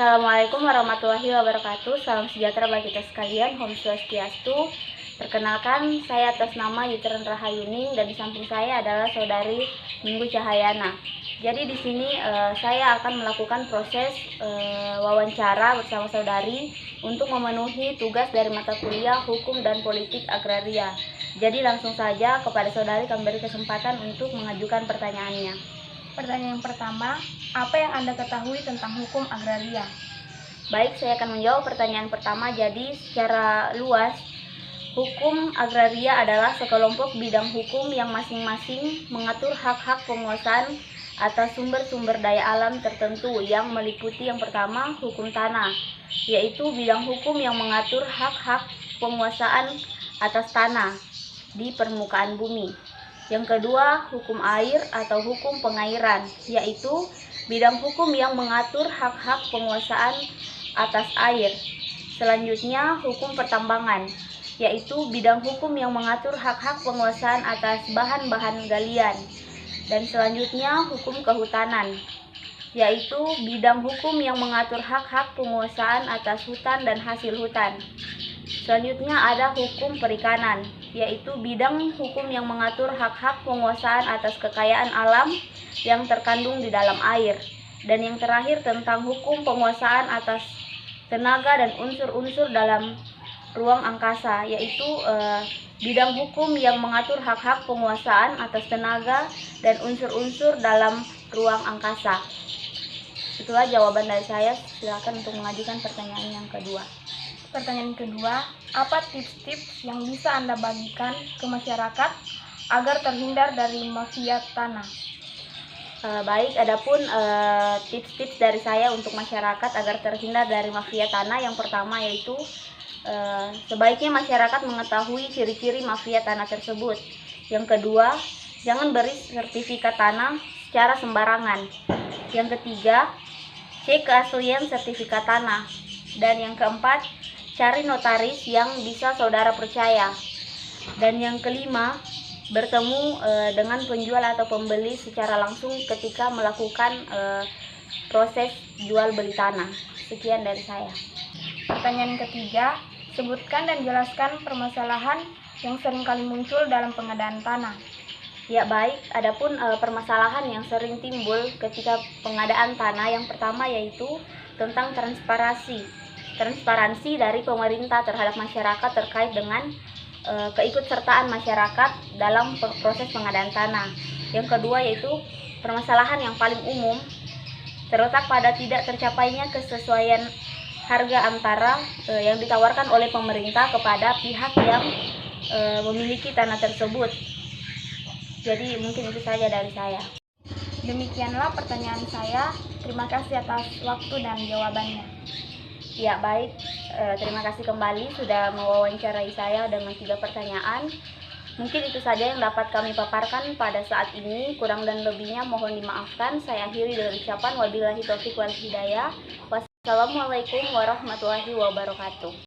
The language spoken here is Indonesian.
Assalamualaikum warahmatullahi wabarakatuh. Salam sejahtera bagi kita sekalian. Om Swastiastu. Perkenalkan, saya atas nama Yitren Rahayuning dan di samping saya adalah saudari Minggu Cahayana. Jadi di sini saya akan melakukan proses wawancara bersama saudari untuk memenuhi tugas dari mata kuliah Hukum dan Politik Agraria. Jadi langsung saja kepada saudari kami beri kesempatan untuk mengajukan pertanyaannya. Pertanyaan yang pertama, apa yang Anda ketahui tentang hukum agraria? Baik, saya akan menjawab pertanyaan pertama. Jadi secara luas, hukum agraria adalah sekelompok bidang hukum yang masing-masing mengatur hak-hak penguasaan atas sumber-sumber daya alam tertentu yang meliputi yang pertama, hukum tanah, yaitu bidang hukum yang mengatur hak-hak penguasaan atas tanah di permukaan bumi. Yang kedua, hukum air atau hukum pengairan, yaitu bidang hukum yang mengatur hak-hak penguasaan atas air. Selanjutnya, hukum pertambangan, yaitu bidang hukum yang mengatur hak-hak penguasaan atas bahan-bahan galian. Dan selanjutnya, hukum kehutanan, yaitu bidang hukum yang mengatur hak-hak penguasaan atas hutan dan hasil hutan. Selanjutnya ada hukum perikanan, yaitu bidang hukum yang mengatur hak-hak penguasaan atas kekayaan alam yang terkandung di dalam air. Dan yang terakhir tentang hukum penguasaan atas tenaga dan unsur-unsur dalam ruang angkasa, yaitu bidang hukum yang mengatur hak-hak penguasaan atas tenaga dan unsur-unsur dalam ruang angkasa. Itulah jawaban dari saya. Silakan untuk mengajukan pertanyaan yang kedua. Pertanyaan kedua, apa tips-tips yang bisa Anda bagikan ke masyarakat agar terhindar dari mafia tanah? Baik, adapun tips-tips dari saya untuk masyarakat agar terhindar dari mafia tanah, yang pertama yaitu sebaiknya masyarakat mengetahui ciri-ciri mafia tanah tersebut. Yang kedua, jangan beri sertifikat tanah secara sembarangan. Yang ketiga, cek keaslian sertifikat tanah. Dan yang keempat, cari notaris yang bisa saudara percaya. Dan yang kelima, bertemu dengan penjual atau pembeli secara langsung ketika melakukan proses jual beli tanah. Sekian dari saya. Pertanyaan ketiga, sebutkan dan jelaskan permasalahan yang sering kali muncul dalam pengadaan tanah. Ya baik, adapun permasalahan yang sering timbul ketika pengadaan tanah, yang pertama yaitu tentang transparansi dari pemerintah terhadap masyarakat terkait dengan keikutsertaan masyarakat dalam proses pengadaan tanah. Yang kedua yaitu permasalahan yang paling umum terletak pada tidak tercapainya kesesuaian harga antara yang ditawarkan oleh pemerintah kepada pihak yang memiliki tanah tersebut. Jadi mungkin itu saja dari saya. Demikianlah pertanyaan saya. Terima kasih atas waktu dan jawabannya. Ya baik, terima kasih kembali sudah mewawancarai saya dengan 3 pertanyaan. Mungkin itu saja yang dapat kami paparkan pada saat ini. Kurang dan lebihnya mohon dimaafkan. Saya akhiri dengan ucapan wabillahi taufiq wal hidayah. Wassalamualaikum warahmatullahi wabarakatuh.